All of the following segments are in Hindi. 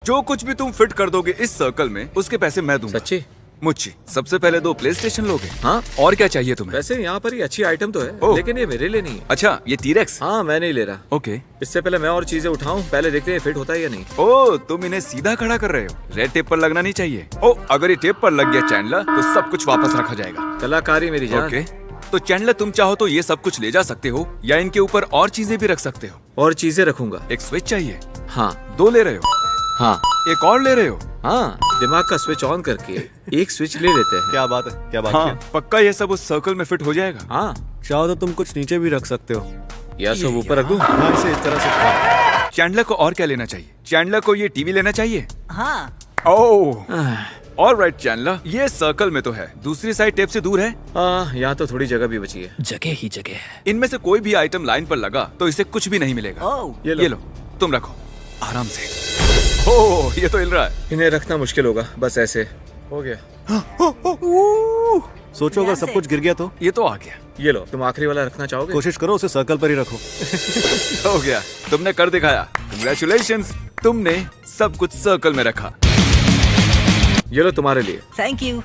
जो कुछ भी तुम फिट कर दोगे इस सर्कल में उसके पैसे मैं दूंगा। सच्ची? मुझे सबसे पहले 2 प्ले स्टेशन लोगे? हाँ। और क्या चाहिए तुम्हें? वैसे यहाँ पर ही अच्छी आइटम तो है, ओह। लेकिन ये मेरे लिए नहीं है। अच्छा, ये टीरेक्स? हाँ, मैं नहीं ले रहा। ओके। इससे पहले मैं और चीजें उठाऊं, पहले देखते हैं फिट होता है या नहीं। ओ, तुम इन्हें सीधा खड़ा कर रहे हो। रेड टेप पर लगना नहीं चाहिए। ओ, अगर ये टेप पर लग गया चैंडलर तो सब कुछ वापस रखा जाएगा। कलाकारी मेरी जान। ओके, तो चैंडलर तुम चाहो तो ये सब कुछ ले जा सकते हो या इनके ऊपर और चीजें भी रख सकते हो। और चीजें रखूंगा। एक स्विच चाहिए? हाँ। 2 ले रहे हो? हाँ। एक और ले रहे हो? हाँ, दिमाग का स्विच ऑन करके एक स्विच ले लेते हैं। क्या बात है, क्या बात हाँ, है। पक्का ये सब उस सर्कल में फिट हो जाएगा। हाँ, चाहो तो तुम कुछ नीचे भी रख सकते हो। या सब ऊपर रख दूं? हाँ, इसे इस तरह से। चैंडलर को और क्या लेना चाहिए? चैंडलर को ये टीवी लेना चाहिए? हाँ। ओह, ऑलराइट चैंडलर, ये सर्कल में तो है, दूसरी साइड टेप से दूर है। यहाँ तो थोड़ी जगह भी बची है। जगह ही जगह है। इनमें से कोई भी आइटम लाइन पर लगा तो इसे कुछ भी नहीं मिलेगा। ओह। ये लो। ये लो, तुम रखो आराम से। ओह, ये तो हिल रहा है। इन्हें रखना मुश्किल होगा, बस ऐसे हो गया। सोचो अगर सब कुछ गिर गया तो। ये तो आ गया। ये लो, तुम आखिरी वाला रखना चाहोगे? कोशिश करो उसे सर्कल पर ही रखो। हो गया, तुमने कर दिखाया। कंग्रेचुलेशंस, तुमने सब कुछ सर्कल में रखा। ये लो तुम्हारे लिए। Thank you.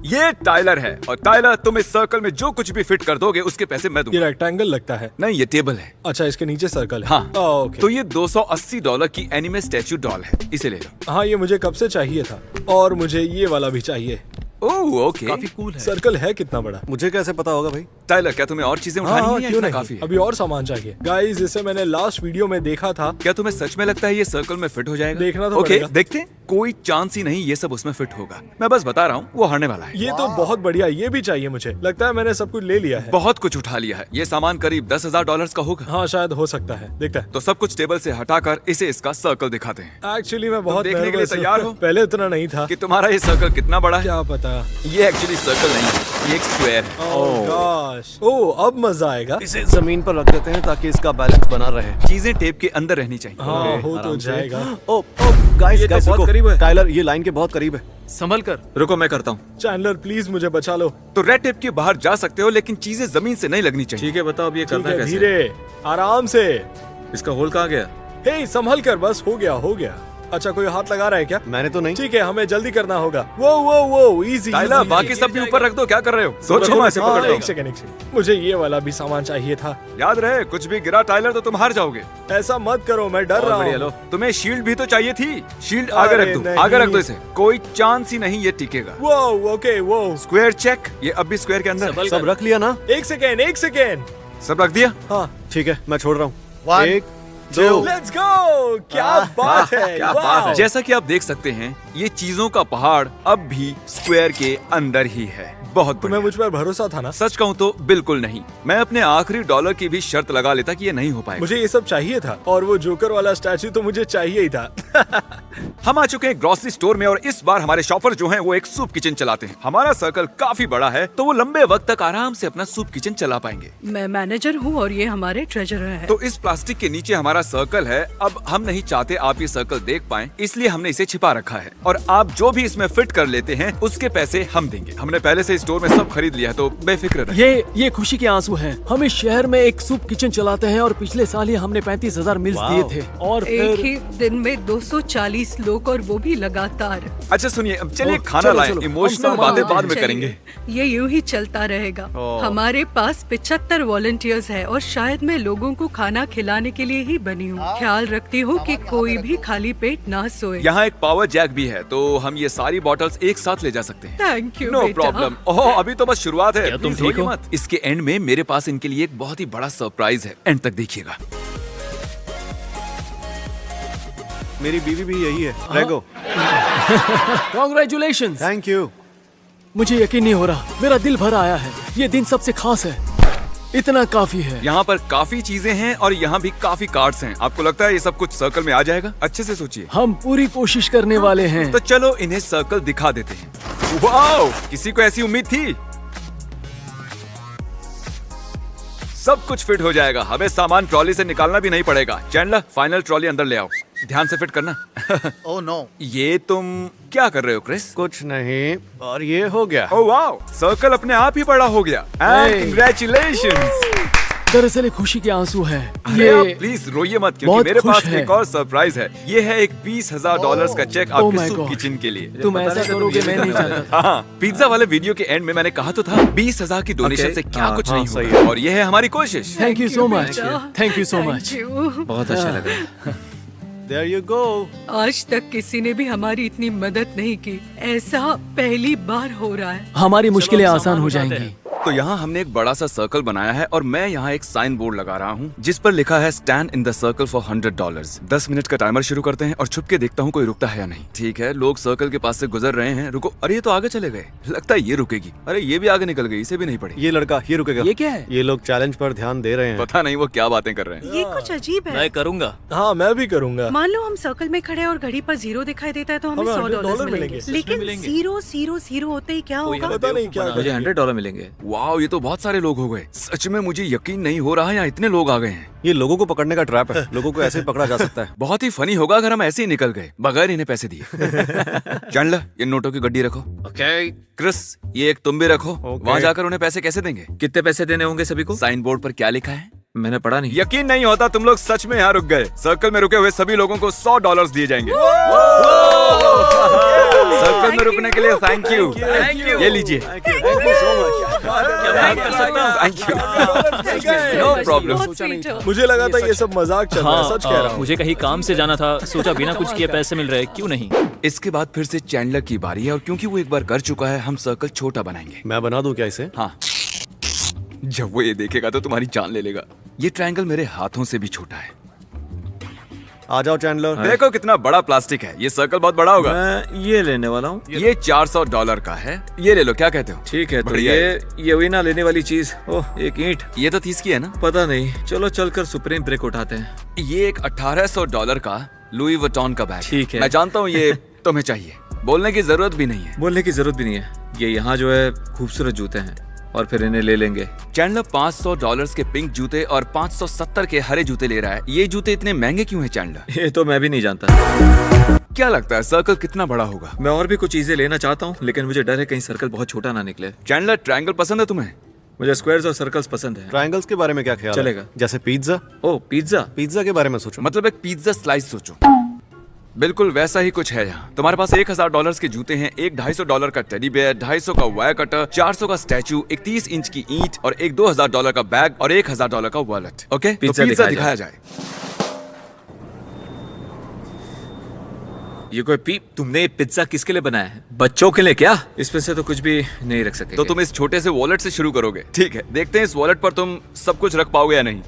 ये टाइलर है और टाइलर, तुम इस सर्कल में जो कुछ भी फिट कर दोगे उसके पैसे मैं ये दूंगा। रेक्टेंगल लगता है। नहीं, ये टेबल है। अच्छा, इसके नीचे सर्कल है। हाँ। ओके। तो ये $280 की एनिमे स्टैचू डॉल है, इसे ले लो। हाँ, ये मुझे कब से चाहिए था और मुझे ये वाला भी चाहिए। ओह, ओके। काफी कूल है। सर्कल है कितना बड़ा? मुझे कैसे पता होगा भाई? टाइलर, क्या तुम्हें और चीजें हाँ, उठानी हाँ, है या क्यों इतना नहीं? काफी है? अभी और सामान चाहिए। गाइस, इसे मैंने लास्ट वीडियो में देखा था। क्या तुम्हें सच में लगता है ये सर्कल में फिट हो जाएगा? देखना तो ओके, पड़ेगा। देखते हैं। कोई चांस ही नहीं ये सब उसमें फिट होगा। मैं बस बता रहा हूँ, वो हारने वाला है। ये तो बहुत बढ़िया, ये भी चाहिए मुझे। लगता है मैंने सब कुछ ले लिया है। बहुत कुछ उठा लिया है। ये सामान करीब $10,000 का होगा। हाँ, शायद हो सकता है। देखता है। तो सब कुछ टेबल से हटाकर इसे इसका सर्कल दिखाते हैं एक्चुअली मैं बहुत देखने के लिए nervous हूँ। तैयार हो? पहले इतना नहीं था। कि तुम्हारा ये सर्कल कितना बड़ा है। क्या पता। ये एक्चुअली सर्कल नहीं है, ये एक स्क्वायर है। ओह गॉश। ओह, अब मजा आएगा। इसे जमीन पर रख देते हैं ताकि इसका बैलेंस बना रहे। चीजें टेप के अंदर रहनी चाहिए। हाँ, हो तो जाएगा। ओ गाइस, ये तो गाइस बहुत रुको। करीब है। टाइलर, ये लाइन के बहुत करीब है। संभल कर। रुको, मैं करता हूँ। चैंडलर, प्लीज मुझे बचा लो। तो रेड टेप के बाहर जा सकते हो, लेकिन चीजें जमीन से नहीं लगनी चाहिए। ठीक है, बताओ अब ये ठीक करना है, कैसे? धीरे, आराम से। इसका होल कहाँ गया? हे, संभल कर, बस हो गया, हो गया। अच्छा, कोई हाथ लगा रहा है क्या? मैंने तो नहीं। ठीक है, हमें जल्दी करना होगा। वो इजी। टाइलर, बाकी सब भी ऊपर रख दो। क्या कर रहे हो? सोचो मैं मत। से पकड़ लो। एक सेकंड। मुझे ये वाला भी सामान चाहिए था। याद रहे, कुछ भी गिरा टाइलर तो तुम हार जाओगे। ऐसा मत करो, मैं डर रहा बढ़िया, लो। हूँ। तुम्हें शील्ड भी तो चाहिए थी। शील्ड आगे अरे रख दो, नहीं। आगे रख दो इसे। कोई चांस ही नहीं ये टिकेगा। वो ओके, वो स्क्वायर चेक। ये अब भी स्क्वायर के अंदर है। सब रख लिया ना? एक सेकेंड। सब रख दिया? हाँ, ठीक है, मैं छोड़ रहा हूँ। 1 2 लेट्स गो। क्या बात है, क्या बात है। जैसा कि आप देख सकते हैं, ये चीजों का पहाड़ अब भी स्क्वायर के अंदर ही है। बहुत तुम्हें बढ़िया। मुझ पर भरोसा था ना? सच कहूँ तो बिल्कुल नहीं। मैं अपने आखिरी डॉलर की भी शर्त लगा लेता कि ये नहीं हो पाएगा। मुझे ये सब चाहिए था और वो जोकर वाला स्टैचू तो मुझे चाहिए ही था। हम आ चुके हैं ग्रोसरी स्टोर में और इस बार हमारे शॉपर जो हैं वो एक सूप किचन चलाते हैं। हमारा सर्कल काफी बड़ा है तो वो लंबे वक्त तक आराम से अपना सूप किचन चला पाएंगे। मैं मैनेजर हूँ और ये हमारे ट्रेजरर है। तो इस प्लास्टिक के नीचे हमारा सर्कल है। अब हम नहीं चाहते आप ये सर्कल देख पाएं, इसलिए हमने इसे छिपा रखा है। और आप जो भी इसमें फिट कर लेते हैं उसके पैसे हम देंगे। हमने पहले से स्टोर में सब खरीद लिया है, तो बेफिक्र रहिए। ये खुशी के आंसू हैं। हम इस शहर में एक सूप किचन चलाते हैं और पिछले साल ही हमने 35,000 मिल्स दिए थे। और एक फिर ही दिन में 240 लोग और वो भी लगातार। अच्छा सुनिए, अब चलिए ओह, खाना चलो, लाएं। चलो, इमोशनल हम बातें सामान बाद में चलिए। करेंगे। ये यूं ही चलता रहेगा। हमारे पास 75 वॉलंटियर्स है और शायद मैं लोगों को खाना खिलाने के लिए ही बनी हूँ। ख्याल रखती हूँ कि कोई भी खाली पेट ना सोए। यहाँ एक पावर जैक भी है, तो हम ये सारी बॉटल्स एक साथ ले जा सकते हैं। थैंक यू नो बेटा। प्रॉब्लम। ओह, अभी तो बस शुरुआत है। क्या तुम Please ठीक रोइए हो? मत। इसके एंड में मेरे पास इनके लिए एक बहुत ही बड़ा सरप्राइज है। एंड तक देखिएगा। मेरी बीवी भी यही है। रेगो, कांग्रेचुलेशन। Thank you. मुझे यकीन नहीं हो रहा, मेरा दिल भर आया है। ये दिन सबसे खास है। इतना काफी है। यहाँ पर काफी चीजें हैं और यहाँ भी काफी कार्ड्स हैं। आपको लगता है ये सब कुछ सर्कल में आ जाएगा? अच्छे से सोचिए। हम पूरी कोशिश करने वाले हैं। तो चलो इन्हें सर्कल दिखा देते हैं। वाओ, किसी को ऐसी उम्मीद थी? सब कुछ फिट हो जाएगा। हमें सामान ट्रॉली से निकालना भी नहीं पड़ेगा। चैंडलर, फाइनल ट्रॉली अंदर ले आओ। ध्यान से फिट करना। Oh no. ये तुम क्या कर रहे हो क्रिस? कुछ नहीं, और ये हो गया। ओह वाओ, सर्कल अपने आप ही बड़ा हो गया। And Hey. कंग्रेचुलेशंस। दरअसल ये खुशी के आंसू है। अरे ये आप प्लीज रोइए मत, क्योंकि बहुत मेरे खुश पास है। एक और सरप्राइज है। ये है एक $20,000 का चेक Oh आपके my सूप God. किचन के लिए। तुम ऐसा करोगे मैं नहीं चाहता था। हाँ, पिज्जा वाले वीडियो के एंड में मैंने कहा तो था 20,000 की डोनेशन Okay. से क्या हाँ, कुछ हाँ, नहीं सही होगा। है। और ये है हमारी कोशिश। Thank you so much, thank you so much. Thank you. बहुत अच्छा लग रहा है। There you go. आज तक किसी ने भी हमारी इतनी मदद नहीं की। ऐसा पहली बार हो रहा है। हमारी मुश्किलें आसान हो जाएंगी। तो यहाँ हमने एक बड़ा सा सर्कल बनाया है और मैं यहाँ एक साइन बोर्ड लगा रहा हूँ जिस पर लिखा है stand in the circle for $100। 10 minute का टाइमर शुरू करते हैं और छुप के देखता हूँ कोई रुकता है या नहीं। ठीक है, लोग सर्कल के पास से गुजर रहे हैं। रुको, अरे ये तो आगे चले गए। लगता है ये रुकेगी। अरे ये भी आगे निकल गई, इसे भी नहीं पड़ी। ये लड़का ये रुकेगा। ये क्या है? ये लोग चैलेंज पर ध्यान दे रहे हैं। पता नहीं वो क्या बातें कर रहे हैं। ये कुछ अजीब है। मैं करूंगा। हाँ मैं भी करूंगा। मान लो हम सर्कल में खड़े हैं और घड़ी पर 0 दिखाई देता है तो हमें हमें $100 $100 मिलेंगे। मिलेंगे। लेकिन मिलेंगे। 0 0 0 होते ही क्या होगा? पता नहीं क्या मुझे $100 मिलेंगे। वाह, ये तो बहुत सारे लोग हो गए। सच में मुझे यकीन नहीं हो रहा, यहाँ इतने लोग आ गए हैं। ये लोगों को पकड़ने का ट्रैप है। लोगों को ऐसे ही पकड़ा जा सकता है। बहुत ही फनी होगा अगर हम ऐसे ही निकल गए बगैर इन्हें पैसे दिए। चैंडलर, ये नोटों की गड्डी रखो। ओके, क्रिस, ये एक तुम भी रखो। Okay. वहाँ जाकर उन्हें पैसे कैसे देंगे? कितने पैसे देने होंगे सभी को? साइन बोर्ड पर क्या लिखा है? मैंने पढ़ा नहीं। यकीन नहीं होता, तुम लोग सच में यहाँ रुक गए। सर्कल में रुके हुए सभी लोगों को $100 दिए जाएंगे। सर्कल में रुकने के लिए थैंक यू। ये लीजिए। Thank you so much. Thank you. No problem. बहुत sweet हो। मुझे लगा था ये सब मजाक चल रहा है, सच कह रहा हूँ। मुझे कहीं काम से जाना था, सोचा बिना कुछ किए पैसे मिल रहे, क्यों नहीं। इसके बाद फिर से चैंडलर की बारी है और क्योंकि वो एक बार कर चुका है, हम सर्कल छोटा बनाएंगे। मैं बना दूं क्या इसे? हाँ, जब वो ये देखेगा तो तुम्हारी जान ले लेगा। ये ट्रायंगल मेरे हाथों से भी छोटा है। आ जाओ चैंडलर। देखो कितना बड़ा प्लास्टिक है। ये सर्कल बहुत बड़ा होगा। मैं ये लेने वाला हूँ। ये $400 का है। ये ले लो, क्या कहते हो? ठीक है, तो बढ़िया ये वही ना लेने वाली चीज। ओह, एक ईंट। ये तो 30 की है ना? पता नहीं, चलो चलकर सुप्रीम ब्रेक उठाते हैं। ये एक $1800 का लुई वुइटन का बैग। ठीक है। मैं जानता हूँ ये तुम्हें चाहिए, बोलने की जरूरत भी नहीं है। बोलने की जरूरत भी नहीं है। ये यहाँ जो है खूबसूरत जूते हैं और फिर इन्हें ले लेंगे। चैंडलर $500 के पिंक जूते और 570 के हरे जूते ले रहा है। ये जूते इतने महंगे क्यों हैं चैंडलर? ये तो मैं भी नहीं जानता। क्या लगता है सर्कल कितना बड़ा होगा? मैं और भी कुछ चीजें लेना चाहता हूँ, लेकिन मुझे डर है कहीं सर्कल बहुत छोटा ना निकले। चैंडलर, ट्रायंगल पसंद है तुम्हें? मुझे स्क्वायर्स और सर्कल्स पसंद है। ट्रायंगल्स के बारे में क्या ख्याल है? चलेगा। जैसे पिज्जा। ओह, पिज्जा। पिज्जा के बारे में सोचो। मतलब एक पिज्जा स्लाइस सोचो। बिल्कुल वैसा ही कुछ है यहाँ। तुम्हारे पास $1000 के जूते हैं, एक $250 का टेडी बेयर, 250 का वायर कटर, 400 का स्टैचू, एक 30 इंच की ईंट और एक $2000 का बैग और $1000 का वॉलेट। ओके, तो पिज्जा पिज्जा दिखाया दिखाया जाए। ये कोई तुमने ये पिज्जा किसके लिए बनाया है? बच्चों के लिए क्या? इसमें से तो कुछ भी नहीं रख सके। तो तुम इस छोटे से वॉलेट से शुरू करोगे। ठीक है, देखते हैं इस वॉलेट पर तुम सब कुछ रख पाओगे या नहीं।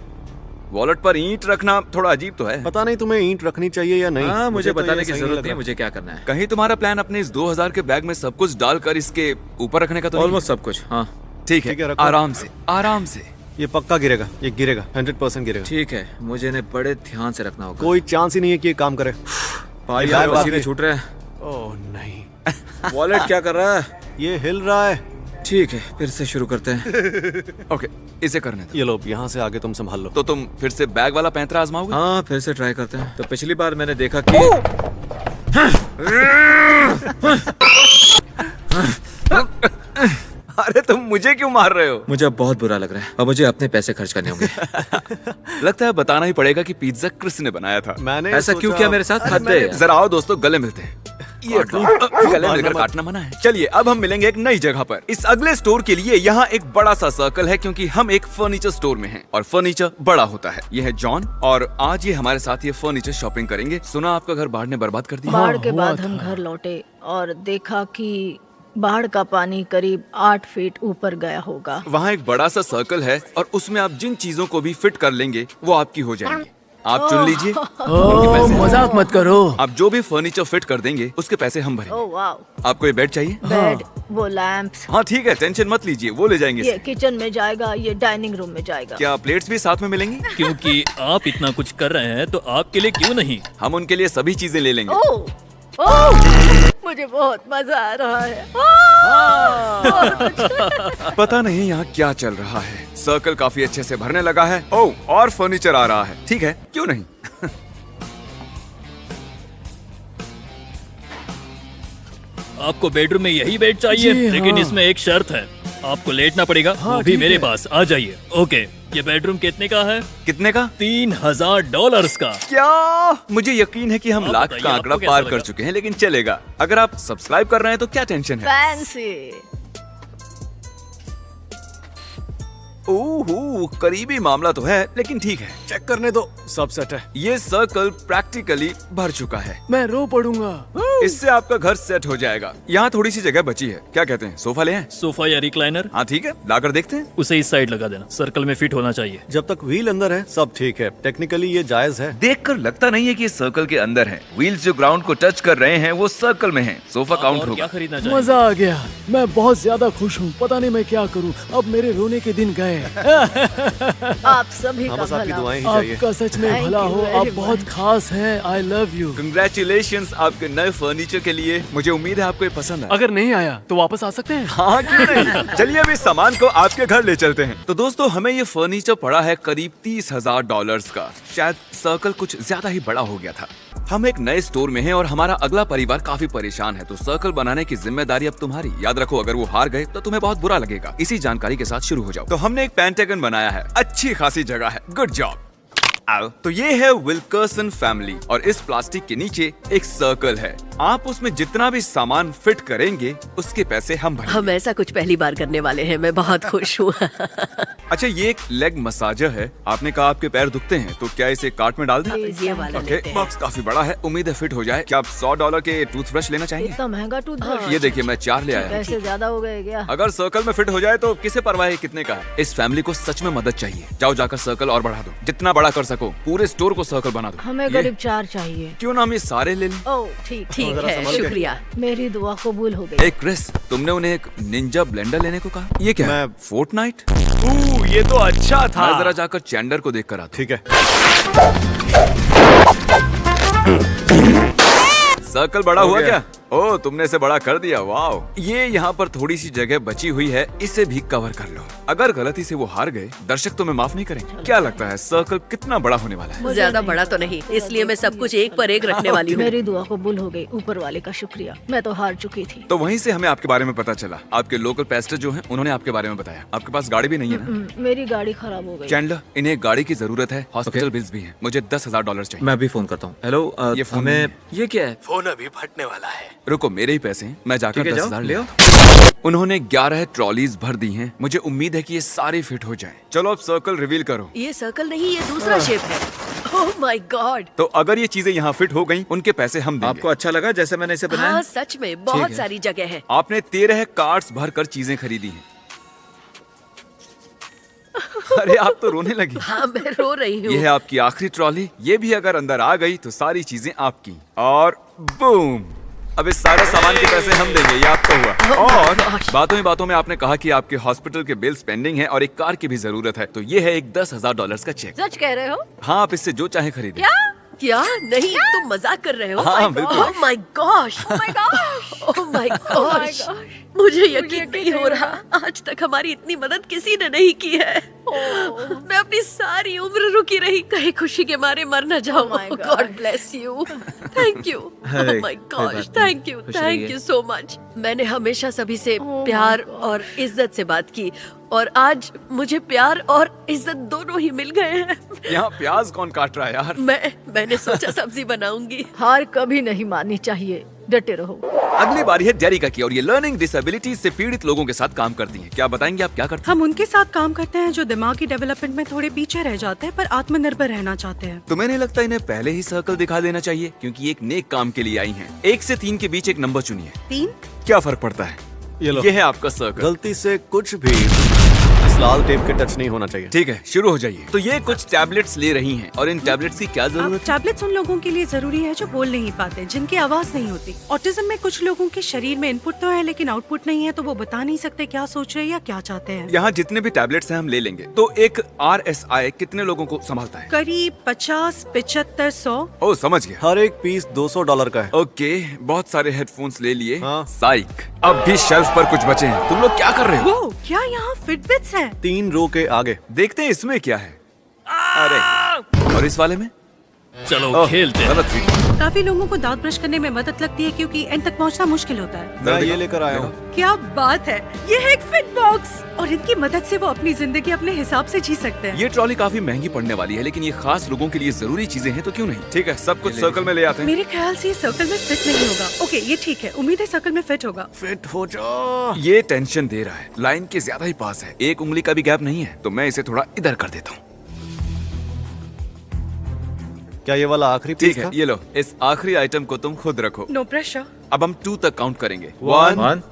वॉलेट पर ईंट रखना थोड़ा अजीब तो है। पता नहीं तुम्हें ईंट रखनी चाहिए या नहीं। हाँ, मुझे तो ये बताने की सही जरूरत लग नहीं है रहा। मुझे क्या करना है। कहीं तुम्हारा प्लान अपने इस 2000 के बैग में सब कुछ डालकर इसके ऊपर रखने का तो नहीं? ऑलमोस्ट सब कुछ। हाँ ठीक ठीक है, है, रखो। आराम से आराम से। ये पक्का गिरेगा, ये गिरेगा, 100% गिरेगा। ठीक है, मुझे इन्हें बड़े ध्यान से रखना होगा। कोई चांस ही नहीं है कि ये काम करे। भाई यार, बात वसीले नहीं। छूट रहे हैं। ओह नहीं, वॉलेट क्या कर रहा है? ये हिल रहा है। ठीक है, फिर से शुरू करते हैं। ओके, इसे करने दो। ये लो, यहाँ से आगे तुम संभाल लो। तो तुम फिर से बैग वाला पैंतरा आजमाओगे? हाँ, फिर से ट्राई करते हैं। तो पिछली बार मैंने देखा कि अरे तुम मुझे क्यों मार रहे हो? मुझे अब बहुत बुरा लग रहा है। अब मुझे अपने पैसे खर्च करने होंगे। लगता है बताना ही पड़ेगा कि पिज्जा क्रिस ने बनाया था। मैंने ऐसा क्यों सोचा- किया मेरे साथ? अरे हद मैंने- है यार। जरा आओ दोस्तों, गले मिलते हैं। ये गले मिलकर काटना मना है। चलिए, अब हम मिलेंगे एक नई जगह पर। इस अगले स्टोर के लिए यहाँ एक बड़ा सा सर्कल है क्योंकि हम एक फर्नीचर स्टोर में हैं और फर्नीचर बड़ा होता है। ये है जॉन और आज ये हमारे साथ ये फर्नीचर शॉपिंग करेंगे। सुना आपका घर बाढ़ ने बर्बाद कर दिया। बाढ़ के हुआ बाद था। हम घर लौटे और देखा कि बाढ़ का पानी करीब 8 फीट ऊपर गया होगा। वहाँ एक बड़ा सा सर्कल है और उसमें आप जिन चीजों को भी फिट कर लेंगे वो आपकी हो जाएंगी। आप चुन लीजिए। ओह, मजाक मत करो। आप जो भी फर्नीचर फिट कर देंगे उसके पैसे हम भरेंगे। ओह वाओ, आपको ये बेड चाहिए? बेड, वो लैंप्स, हाँ ठीक है, टेंशन मत लीजिए, वो ले जाएंगे ये इसे। किचन में जाएगा, ये डाइनिंग रूम में जाएगा। क्या प्लेट्स भी साथ में मिलेंगी? क्योंकि आप इतना कुछ कर रहे हैं तो आपके लिए क्यों नहीं। हम उनके लिए सभी चीजें ले लेंगे। ओह ओह, मुझे बहुत मजा आ रहा है। पता नहीं यहाँ क्या चल रहा है। सर्कल काफी अच्छे से भरने लगा है। ओह, और फर्नीचर आ रहा है। ठीक है, क्यों नहीं। आपको बेडरूम में यही बेड चाहिए, जी, लेकिन हाँ। इसमें एक शर्त है। आपको लेटना पड़ेगा। हाँ, वो भी ठीक मेरे है। पास। आ जाइए। ओके, ये बेडरूम कितने का है? कितने का? $3000 का। क्या? मुझे यकीन है कि हम आप लाख बताइए, का आपको आंकड़ा कैसा पार लगा? कर चुके हैं, लेकिन चलेगा। अगर आप सब्सक्राइब कर रहे हैं तो क्या टेंशन है? फैंसी। ओह, करीबी मामला तो है, लेकिन ठीक है। चेक करने दो, सब सेट है। ये सर्कल प्रैक्टिकली भर चुका है। मैं रो पड़ूंगा। इससे आपका घर सेट हो जाएगा। यहाँ थोड़ी सी जगह बची है। क्या कहते हैं, सोफा ले आएं? सोफा या रिक्लाइनर? हाँ ठीक है, लाकर देखते हैं। उसे इस साइड लगा देना, सर्कल में फिट होना चाहिए। जब तक व्हील अंदर है सब ठीक है। टेक्निकली ये जायज है। देखकर लगता नहीं है कि ये सर्कल के अंदर है। व्हील्स जो ग्राउंड को टच कर रहे हैं वो सर्कल में हैं। सोफा आप काउंट और क्या होगा। खरीदना चाहिए? मजा आ गया। मैं बहुत ज्यादा खुश हूँ। पता नहीं मैं क्या करूँ। अब मेरे रोने के दिन गए। आप सभी का हम बस आपकी भला। दुआएं ही चाहिए। आपका सच में Thank भला you हो। very आप बहुत much. खास हैं। I love you. कंग्रेचुलेशंस आपके नए फर्नीचर के लिए। मुझे उम्मीद है आपको ये पसंद आया। अगर नहीं आया तो वापस आ सकते हैं। हाँ क्यों नहीं। चलिए अभी सामान को आपके घर ले चलते हैं। तो दोस्तों, हमें ये फर्नीचर पड़ा है करीब $30,000 का। शायद सर्कल कुछ ज्यादा ही बड़ा हो गया था। हम एक नए स्टोर में हैं और हमारा अगला परिवार काफी परेशान है, तो सर्कल बनाने की जिम्मेदारी अब तुम्हारी। याद रखो, अगर वो हार गए तो तुम्हें बहुत बुरा लगेगा। इसी जानकारी के साथ शुरू हो जाओ। तो हमने एक पेंटागन बनाया है। अच्छी खासी जगह है। Good job. आओ, तो ये है विल्कर्सन फैमिली और इस प्लास्टिक के नीचे एक सर्कल है। आप उसमें जितना भी सामान फिट करेंगे उसके पैसे हम भरेंगे। हम ऐसा कुछ पहली बार करने वाले हैं। मैं बहुत खुश हूँ। अच्छा, ये एक लेग मसाजर है। आपने कहा आपके पैर दुखते हैं, तो क्या इसे कार्ट में डाल दें? ये वाला ओके, लेते हैं। बॉक्स काफी बड़ा है। उम्मीद है फिट हो जाए। क्या आप $100 के टूथब्रश लेना चाहेंगे? इतना महंगा टूथब्रश। ये देखिए, मैं 4 ले आया हूं। पैसे ज्यादा हो गए क्या? अगर सर्कल में फिट हो जाए तो किसे परवाह है कितने का है। इस फैमिली को सच में मदद चाहिए। जाओ जाकर सर्कल और बढ़ा दो, जितना बड़ा कर सको। पूरे स्टोर को सर्कल बना दो। हमें ये- करीब 4 चाहिए। क्यों ना हम ये सारे ले लें। ओह ठीक ठीक जरा है, संभल के। शुक्रिया। मेरी दुआ कबूल हो गई। एक क्रिस, तुमने उन्हें एक निंजा ब्लेंडर लेने को कहा। ये क्या है? मैं- फोर्टनाइट? ये तो अच्छा था। मैं जरा जाकर चैंडलर को देख कर आता ठीक है। हूं। सर्कल बड़ा हो हुआ गया। क्या? ओह, तुमने इसे बड़ा कर दिया। वाह। ये यहाँ पर थोड़ी सी जगह बची हुई है, इसे भी कवर कर लो। अगर गलती से वो हार गए, दर्शक तुम्हें माफ नहीं करेंगे। क्या लगता है सर्कल कितना बड़ा होने वाला है? ज्यादा बड़ा तो नहीं, इसलिए मैं सब कुछ एक पर एक रखने वाली हूँ। मेरी दुआ कबूल हो गई। ऊपर वाले का शुक्रिया। मैं तो हार चुकी थी। तो वहीं से हमें आपके बारे में पता चला। आपके लोकल पेस्टर जो हैं, उन्होंने आपके बारे में बताया। आपके पास गाड़ी भी नहीं है ना? मेरी गाड़ी खराब हो गई। चैंडलर, इन्हें एक गाड़ी की जरूरत है। हॉस्पिटल बिल्स भी हैं। मुझे $10,000 चाहिए। मैं अभी फोन करता हूँ। हेलो, ये फोन हमें नहीं ये क्या है? फोन अभी फटने वाला है। रुको, मेरे ही पैसे हैं। मैं जाकर ठीक है, जाओ, 10,000 ले ले आओ। आता हूं। उन्होंने 11 ट्रॉलीज भर दी हैं। मुझे उम्मीद है कि ये सारे फिट हो जाएं। चलो अब सर्कल रिवील करो। ये सर्कल नहीं, ये दूसरा शेप है। Oh my God. तो अगर ये चीजें यहाँ फिट हो गई, उनके पैसे हम देंगे। आपको अच्छा लगा जैसे मैंने इसे बनाया? हाँ सच में बहुत है। सारी जगह है। आपने 13 कार्ट्स भरकर चीजें खरीदी हैं। अरे आप तो रोने लगी। हाँ मैं रो रही ये है हूँ। आपकी आखिरी ट्रॉली। ये भी अगर अंदर आ गई तो सारी चीजें आपकी। और बूम, अब इस सारे सामान के पैसे हम देंगे। ये आपका हुआ। और बातों ही बातों में आपने कहा कि आपके हॉस्पिटल के बिल्स पेंडिंग हैं और एक कार की भी जरूरत है। तो ये है एक $10,000 का चेक। सच कह रहे हो? हाँ, आप इससे जो चाहे खरीदें। क्या? क्या? नहीं, तुम मजाक कर रहे हो? हाँ, बिल्कुल। Oh my gosh. Oh my gosh. मुझे यकीन नहीं हो रहा। आज तक हमारी इतनी मदद किसी ने नहीं की है। मैं अपनी सारी उम्र रुकी रही, कहीं खुशी के मारे मर न जाऊं। Oh my God. God bless you. Thank you. अरे, ओह माय कोई गॉश, बात नहीं। थैंक यू, खुश थैंक रहिए। You so much. मैंने हमेशा सभी से my प्यार और इज्जत से बात की, और आज मुझे प्यार और इज्जत दोनों ही मिल गए हैं। यहाँ प्याज कौन काट रहा है यार? मैंने सोचा सब्जी बनाऊंगी। हार कभी नहीं माननी चाहिए। डटे रहो। अगली बारी है डेरिका की और ये लर्निंग डिसेबिलिटीज से पीड़ित लोगों के साथ काम करती हैं। क्या बताएंगे आप क्या करती हैं? हम उनके साथ काम करते हैं जो दिमागी डेवलपमेंट में थोड़े पीछे रह जाते हैं पर आत्मनिर्भर रहना चाहते हैं। तुम्हें नहीं लगता इन्हें पहले ही सर्कल दिखा देना चाहिए, क्योंकि एक नेक काम के लिए आई हैं। 1 से 3 के बीच एक नंबर चुनिए। 3? क्या फर्क पड़ता है? ये लो। ये है आपका सर्कल। गलती से कुछ भी इस लाल टेप के टच नहीं होना चाहिए। ठीक है, शुरू हो जाइए। तो ये कुछ टैबलेट्स ले रही हैं और इन टैबलेट्स की क्या अब जरूरत है? टैबलेट्स उन लोगों के लिए जरूरी है जो बोल नहीं पाते, जिनकी आवाज नहीं होती। ऑटिज्म में कुछ लोगों के शरीर में इनपुट तो है लेकिन आउटपुट नहीं है, तो वो बता नहीं सकते क्या सोच रहे हैं या क्या चाहते हैं। यहाँ जितने भी टैबलेट्स हैं हम ले लेंगे। तो एक RSI कितने लोगों को संभालता है? करीब 50, 75, 100। ओह, समझ गया। हर एक पीस $200 का है। ओके, बहुत सारे हेडफोन्स ले लिए। हाँ। साइक, अब भी शेल्फ पर कुछ बचे हैं। तुम लोग क्या कर रहे हो? वो क्या यहाँ फिटबिट्स है? 3 रो के आगे। देखते हैं इसमें क्या है। अरे, और इस वाले में? चलो खेलते हैं। गलत फीट। काफी लोगों को दांत ब्रश करने में मदद लगती है क्योंकि एंड तक पहुंचना मुश्किल होता है। मैं ये लेकर आया हूँ। क्या बात है, ये है एक फिट बॉक्स और इनकी मदद से वो अपनी जिंदगी अपने हिसाब से जी सकते हैं। ये ट्रॉली काफी महंगी पड़ने वाली है, लेकिन ये खास लोगों के लिए जरूरी चीजें हैं, तो क्यों नहीं? ठीक है, सब कुछ सर्कल में ले आते हैं। मेरे ख्याल से ये सर्कल में फिट नहीं होगा। ओके, ये ठीक है, उम्मीद है सर्कल में फिट होगा। फिट हो जा। ये टेंशन दे रहा है, लाइन के ज्यादा ही पास है, एक उंगली का भी गैप नहीं है, तो मैं इसे थोड़ा इधर कर देता हूँ। क्या ये वाला आखिरी ठीक पीस है, था? ये लो, इस आखिरी आइटम को तुम खुद रखो। No pressure. अब हम 2 तक काउंट करेंगे। 1,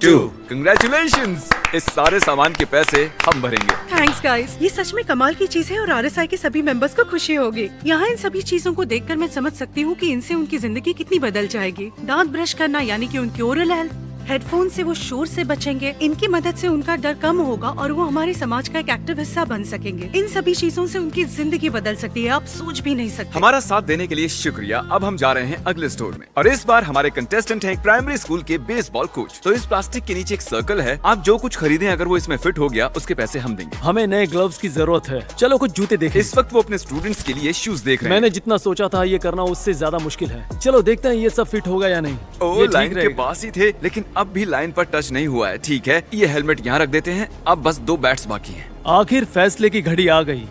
2। कंग्रेचुलेशंस, इस सारे सामान के पैसे हम भरेंगे। थैंक्स गाइस, ये सच में कमाल की चीज है और RSI के सभी मेंबर्स को खुशी होगी। यहाँ इन सभी चीजों को देखकर मैं समझ सकती हूँ कि इनसे उनकी जिंदगी कितनी बदल जाएगी। दांत ब्रश करना यानी कि उनकी ओरल हेल्थ, हेडफोन से वो शोर से बचेंगे, इनकी मदद से उनका डर कम होगा और वो हमारे समाज का एक एक्टिव हिस्सा बन सकेंगे। इन सभी चीजों से उनकी जिंदगी बदल सकती है, आप सोच भी नहीं सकते। हमारा साथ देने के लिए शुक्रिया। अब हम जा रहे हैं अगले स्टोर में और इस बार हमारे कंटेस्टेंट हैं एक प्राइमरी स्कूल के बेसबॉल कोच। तो इस प्लास्टिक के नीचे एक सर्कल है, आप जो कुछ खरीदें अगर वो इसमें फिट हो गया उसके पैसे हम देंगे। हमें नए ग्लव्स की जरूरत है। चलो कुछ जूते देखें। इस वक्त वो अपने स्टूडेंट्स के लिए शूज देख रहे हैं। मैंने जितना सोचा था ये करना उससे ज्यादा मुश्किल है। चलो देखते हैं ये सब फिट होगा या नहीं। ओ, ये ठीक लाइन के रहेगा। पास ही थे, लेकिन अब भी लाइन पर टच नहीं हुआ है। ठीक है, ये हेलमेट यहाँ रख देते हैं। अब बस 2 बैट्स बाकी हैं। आखिर फैसले की घड़ी आ गई।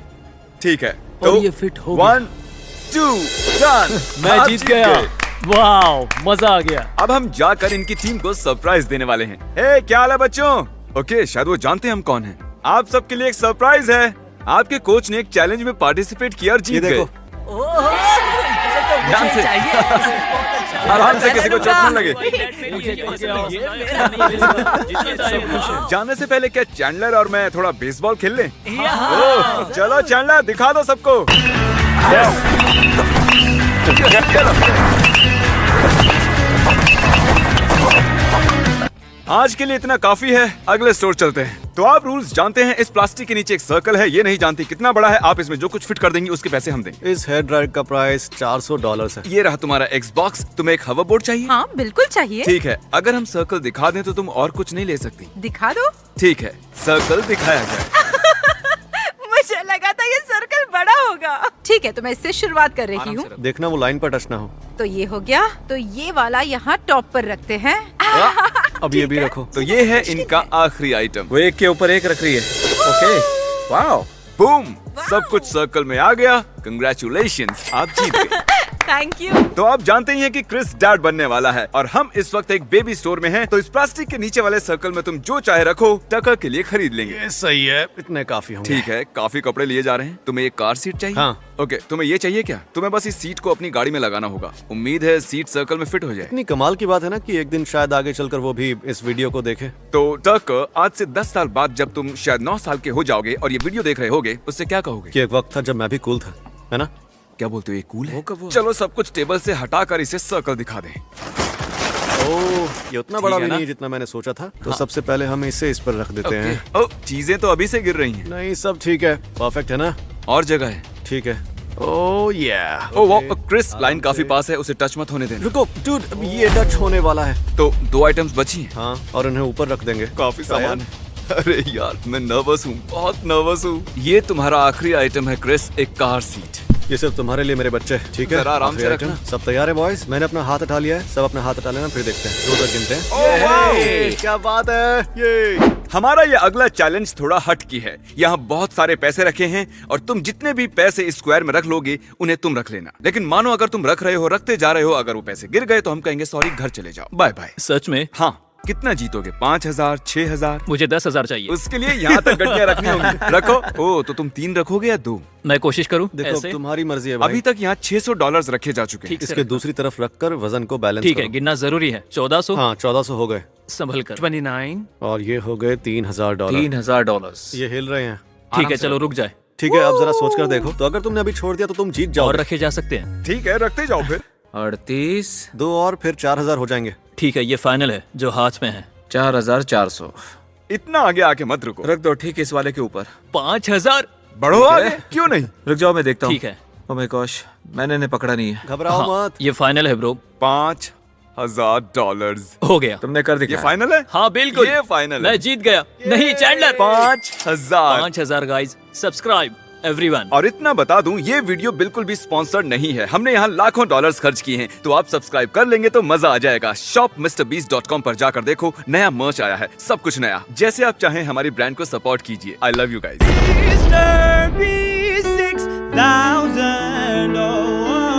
ठीक है, और ये फिट हो गया। 1, 2, डन। मैं आप जीत गया। गए। वाओ, मजा आ गया। अब हम जाकर इनकी टीम को सरप्राइज देने वाले हैं। हे, क्या हाल है बच्चों? ओके, शायद वो जानते हैं हम कौन हैं। आप सबके लिए एक सरप्राइज है। आपके कोच ने एक चैलेंज में पार्टिसिपेट किया और ये जीत गए। देखो। ध्यान से, आराम से, किसी को चोट न लगे। जाने से पहले क्या चैंडलर और मैं थोड़ा बेसबॉल खेल लें? ओह, चलो चैंडलर, दिखा दो सबको। आज के लिए इतना काफी है, अगले स्टोर चलते हैं। तो आप रूल्स जानते हैं, इस प्लास्टिक के नीचे एक सर्कल है, ये नहीं जानती कितना बड़ा है, आप इसमें जो कुछ फिट कर देंगे उसके पैसे हम देंगे। इस हेयर ड्रायर का प्राइस $400 है। ये रहा तुम्हारा Xbox। तुम्हें एक हवर बोर्ड चाहिए? हाँ बिल्कुल चाहिए। ठीक है, अगर हम सर्कल दिखा दें तो तुम और कुछ नहीं ले सकती। दिखा दो। ठीक है, सर्कल दिखाया जाए। मुझे लगा था ये सर्कल बड़ा होगा। ठीक है, तो मैं इससे शुरुआत कर रही हूँ। देखना वो लाइन पर टच ना हो। तो ये हो गया, तो ये वाला यहाँ टॉप पर रखते हैं। अब ये भी रखो। तो ये है इनका आखिरी आइटम। वो एक के ऊपर एक रख रही है। Okay, wow. बूम, सब कुछ सर्कल में आ गया। कंग्रेचुलेशंस, आप जीत गए। Thank you. तो आप जानते ही हैं कि क्रिस डैड बनने वाला है और हम इस वक्त एक बेबी स्टोर में हैं। तो इस प्लास्टिक के नीचे वाले सर्कल में तुम जो चाहे रखो, टका के लिए खरीद लेंगे। ये सही है, इतने काफी होंगे। ठीक है, काफी कपड़े लिए जा रहे हैं। तुम्हें एक कार सीट चाहिए? हाँ। ओके, तुम्हें ये चाहिए क्या? तुम्हें बस इस सीट को अपनी गाड़ी में लगाना होगा। उम्मीद है सीट सर्कल में फिट हो जाए। इतनी कमाल की बात है ना कि एक दिन शायद आगे चलकर वो भी इस वीडियो को देखे। तो टक, आज से 10 साल बाद जब तुम शायद 9 साल के हो जाओगे और ये वीडियो देख रहे होगे, उससे क्या कहोगे? कि एक वक्त था जब मैं भी कूल था, है ना? क्या बोलते हो, ये कूल है? चलो सब कुछ टेबल से हटाकर इसे सर्कल दिखा दें। ओह, ये उतना बड़ा है भी ना? नहीं जितना मैंने सोचा था। तो सबसे पहले हम इसे इस पर रख देते हैं। ओ, चीजें तो अभी से गिर रही हैं। नहीं, सब ठीक है, परफेक्ट है ना? और जगह है। ठीक है। ओह या। ओ वाह, क्रिस, लाइन काफी पास है, उसे टच मत होने देना। रुको डूड, अब ये टच होने वाला है। तो 2 आइटम्स बची हैं। हाँ, और इन्हें ऊपर रख देंगे। काफी सामान है। अरे यार, मैं नर्वस हूँ, बहुत नर्वस हूँ। ये तुम्हारा आखिरी आइटम है क्रिस, एक कार सीट। ये सिर्फ तुम्हारे लिए मेरे बच्चे, ठीक है? जरा आराम से आखिरी आइटम। रखना। सब तैयार है बॉयज? मैंने अपना हाथ उठा लिया है, सब अपना हाथ उठा लेना, फिर देखते हैं। 2 तक गिनते हैं। ये क्या बात है ये। हमारा ये अगला चैलेंज थोड़ा हट की है। यहाँ बहुत सारे पैसे रखे हैं और तुम जितने भी पैसे इस स्क्वायर में रख लोगे उन्हें तुम रख लेना। लेकिन मानो अगर तुम रख रहे हो, रखते जा रहे हो, अगर वो पैसे गिर गए तो हम कहेंगे सॉरी, घर चले जाओ, बाय बाय। सच में? हाँ, कितना जीतोगे? 5000, 6000? मुझे 10,000 चाहिए। उसके लिए यहाँ तक गड्डियाँ रखनी होंगी। रखो। ओ, तो तुम 3 रखोगे या 2? मैं कोशिश करूँ देखो, ऐसे? तुम्हारी मर्जी है भाई। अभी तक यहाँ $600 रखे जा चुके हैं। ठीक से इसके रखना। दूसरी तरफ रखकर वजन को बैलेंस ठीक है, करो। गिनना जरूरी है। 1400। हाँ, 1400 हो गए। संभल कर। 29। और ये हो गए $3000। $3000। ये हिल रहे हैं। ठीक है, चलो रुक जाए। ठीक है, अब जरा सोच कर देखो। तो अगर तुमने अभी छोड़ दिया तो तुम जीत जाओ। और रखे जा सकते हैं। ठीक है, रखते जाओ फिर। 38। 2 और फिर 4000 हो जाएंगे। ठीक है, ये फाइनल है जो हाथ में है। 4400। इतना आगे आके मत रुको, रख दो ठीक इस वाले के ऊपर। 5000। बढ़ो आगे। क्यों नहीं? रुक जाओ, मैं देखता हूँ। ठीक है। ओह माय गॉश, मैंने इन्हें पकड़ा नहीं है। घबराओ मत। ये फाइनल है ब्रो। $5000 हो गया। तुमने कर ये दिखाया। फाइनल है? हाँ बिल्कुल, ये फाइनल है। मैं जीत गया। नहीं चैंडलर। 5000। 5000 guys, subscribe. एवरीवन। और इतना बता दूं, ये वीडियो बिल्कुल भी स्पॉन्सर्ड नहीं है। हमने यहाँ लाखों डॉलर्स खर्च किए हैं, तो आप सब्सक्राइब कर लेंगे तो मजा आ जाएगा। shopmrbeast.com पर जाकर देखो, नया मर्च आया है, सब कुछ नया। जैसे आप चाहें हमारी ब्रांड को सपोर्ट कीजिए। I love you guys. Mr. B6000, oh,